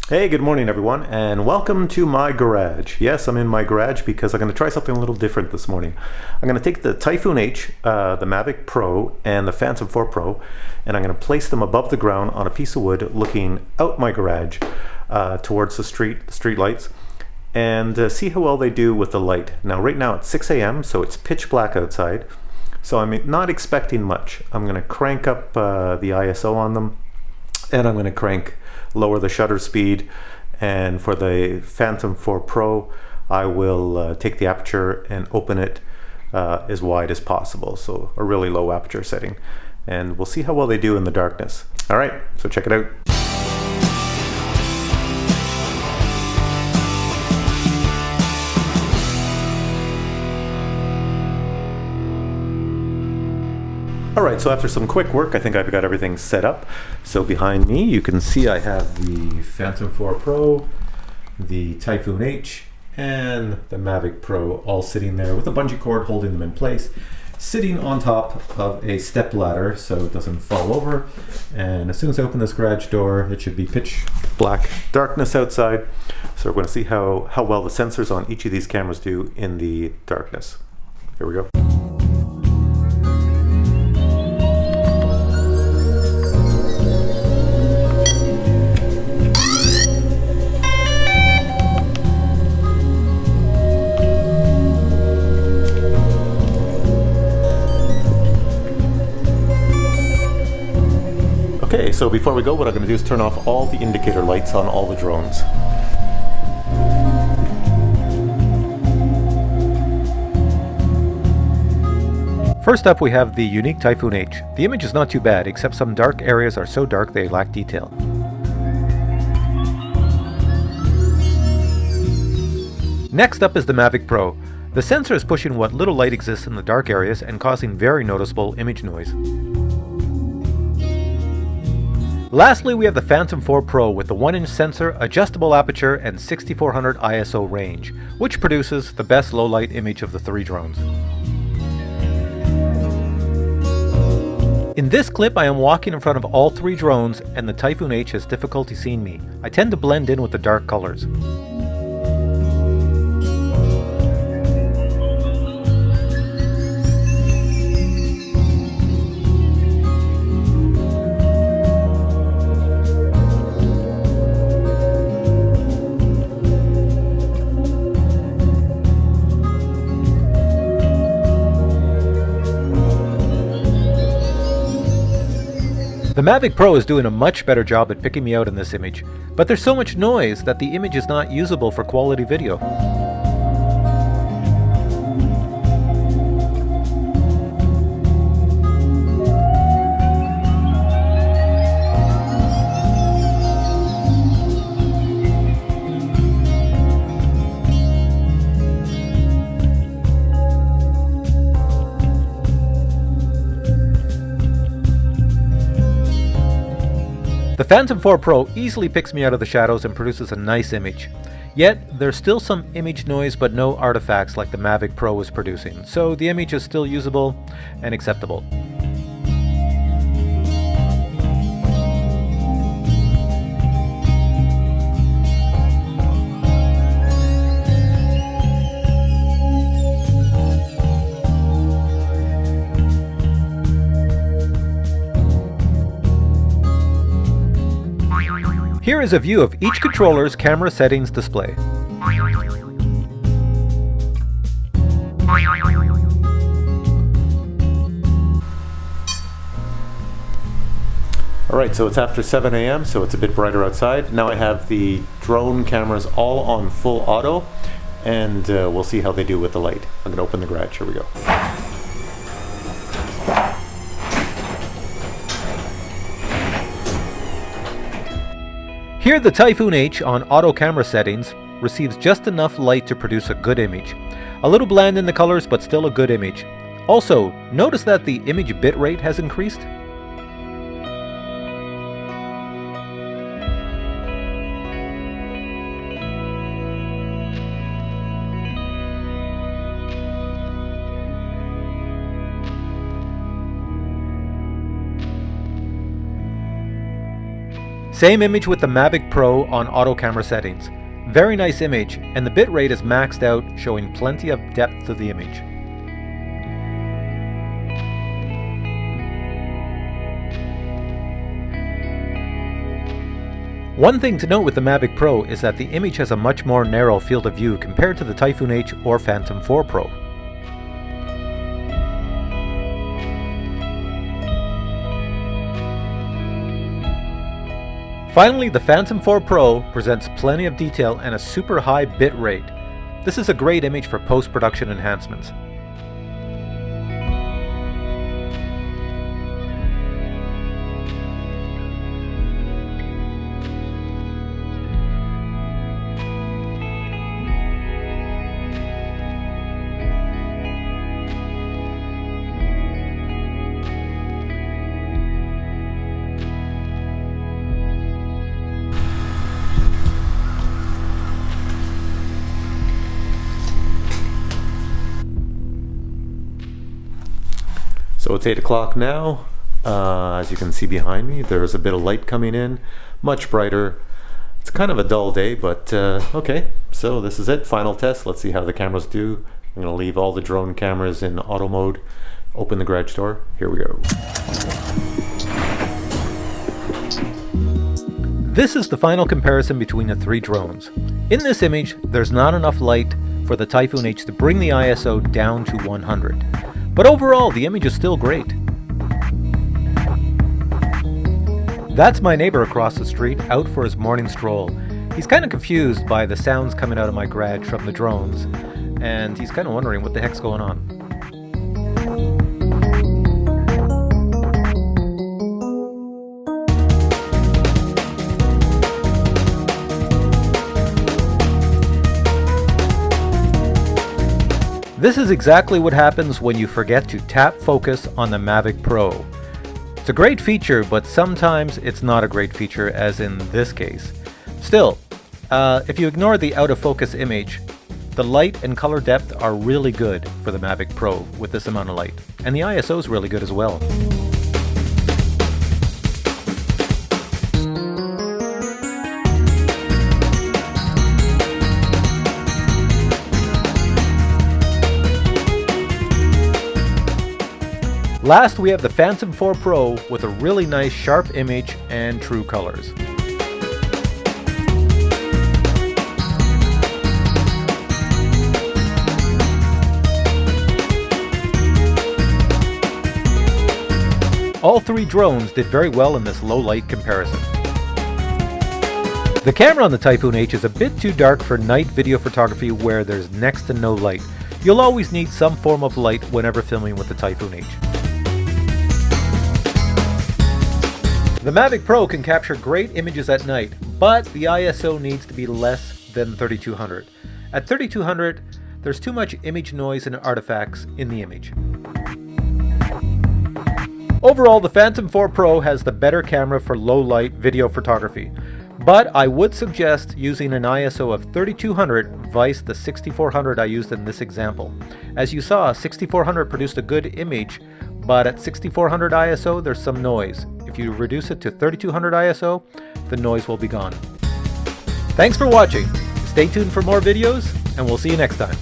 Hey, good morning everyone, and welcome to my garage. Yes, I'm in my garage because I'm going to try something a little different this morning. I'm going to take the Typhoon H, the Mavic Pro, and the Phantom 4 Pro, and I'm going to place them above the ground on a piece of wood looking out my garage towards the street lights, and see how well they do with the light. Now right now it's 6 a.m. so it's pitch black outside, so I'm not expecting much. I'm going to crank up the ISO on them, and I'm going to lower the shutter speed, and for the Phantom 4 Pro I will take the aperture and open it as wide as possible, so a really low aperture setting, and we'll see how well they do in the darkness. Alright, so check it out. Alright, so after some quick work, I think I've got everything set up. So behind me, you can see I have the Phantom 4 Pro, the Typhoon H, and the Mavic Pro all sitting there with a bungee cord holding them in place, sitting on top of a step ladder so it doesn't fall over. And as soon as I open this garage door, it should be pitch black darkness outside. So we're going to see how well the sensors on each of these cameras do in the darkness. Here we go. Okay, so before we go, what I'm going to do is turn off all the indicator lights on all the drones. First up, we have the unique Typhoon H. The image is not too bad, except some dark areas are so dark they lack detail. Next up is the Mavic Pro. The sensor is pushing what little light exists in the dark areas and causing very noticeable image noise. Lastly, we have the Phantom 4 Pro with the 1-inch sensor, adjustable aperture, and 6400 ISO range, which produces the best low-light image of the three drones. In this clip, I am walking in front of all three drones, and the Typhoon H has difficulty seeing me. I tend to blend in with the dark colors. The Mavic Pro is doing a much better job at picking me out in this image, but there's so much noise that the image is not usable for quality video. The Phantom 4 Pro easily picks me out of the shadows and produces a nice image. Yet, there's still some image noise but no artifacts like the Mavic Pro is producing, so the image is still usable and acceptable. Here is a view of each controller's camera settings display. Alright, so it's after 7 a.m. so it's a bit brighter outside. Now I have the drone cameras all on full auto, and we'll see how they do with the light. I'm going to open the garage. Here we go. Here the Typhoon H on auto camera settings receives just enough light to produce a good image. A little bland in the colors, but still a good image. Also, notice that the image bitrate has increased. Same image with the Mavic Pro on auto camera settings. Very nice image, and the bitrate is maxed out, showing plenty of depth to the image. One thing to note with the Mavic Pro is that the image has a much more narrow field of view compared to the Typhoon H or Phantom 4 Pro. Finally, the Phantom 4 Pro presents plenty of detail and a super high bit rate. This is a great image for post-production enhancements. So it's 8 o'clock now. As you can see behind me, there's a bit of light coming in, much brighter. It's kind of a dull day, but okay. So this is it, final test. Let's see how the cameras do. I'm gonna leave all the drone cameras in auto mode, open the garage door. Here we go. This is the final comparison between the three drones. In this image, there's not enough light for the Typhoon H to bring the ISO down to 100. But overall, the image is still great. That's my neighbor across the street, out for his morning stroll. He's kind of confused by the sounds coming out of my garage from the drones, and he's kind of wondering what the heck's going on. This is exactly what happens when you forget to tap focus on the Mavic Pro. It's a great feature, but sometimes it's not a great feature, as in this case. Still, if you ignore the out of focus image, the light and color depth are really good for the Mavic Pro with this amount of light, and the ISO is really good as well. Last, we have the Phantom 4 Pro with a really nice sharp image and true colors. All three drones did very well in this low light comparison. The camera on the Typhoon H is a bit too dark for night video photography where there's next to no light. You'll always need some form of light whenever filming with the Typhoon H. The Mavic Pro can capture great images at night, but the ISO needs to be less than 3200. At 3200, there's too much image noise and artifacts in the image. Overall, the Phantom 4 Pro has the better camera for low light video photography, but I would suggest using an ISO of 3200 vice the 6400 I used in this example. As you saw, 6400 produced a good image, but at 6400 ISO there's some noise. If you reduce it to 3200 ISO, the noise will be gone. Thanks for watching. Stay tuned for more videos, and we'll see you next time.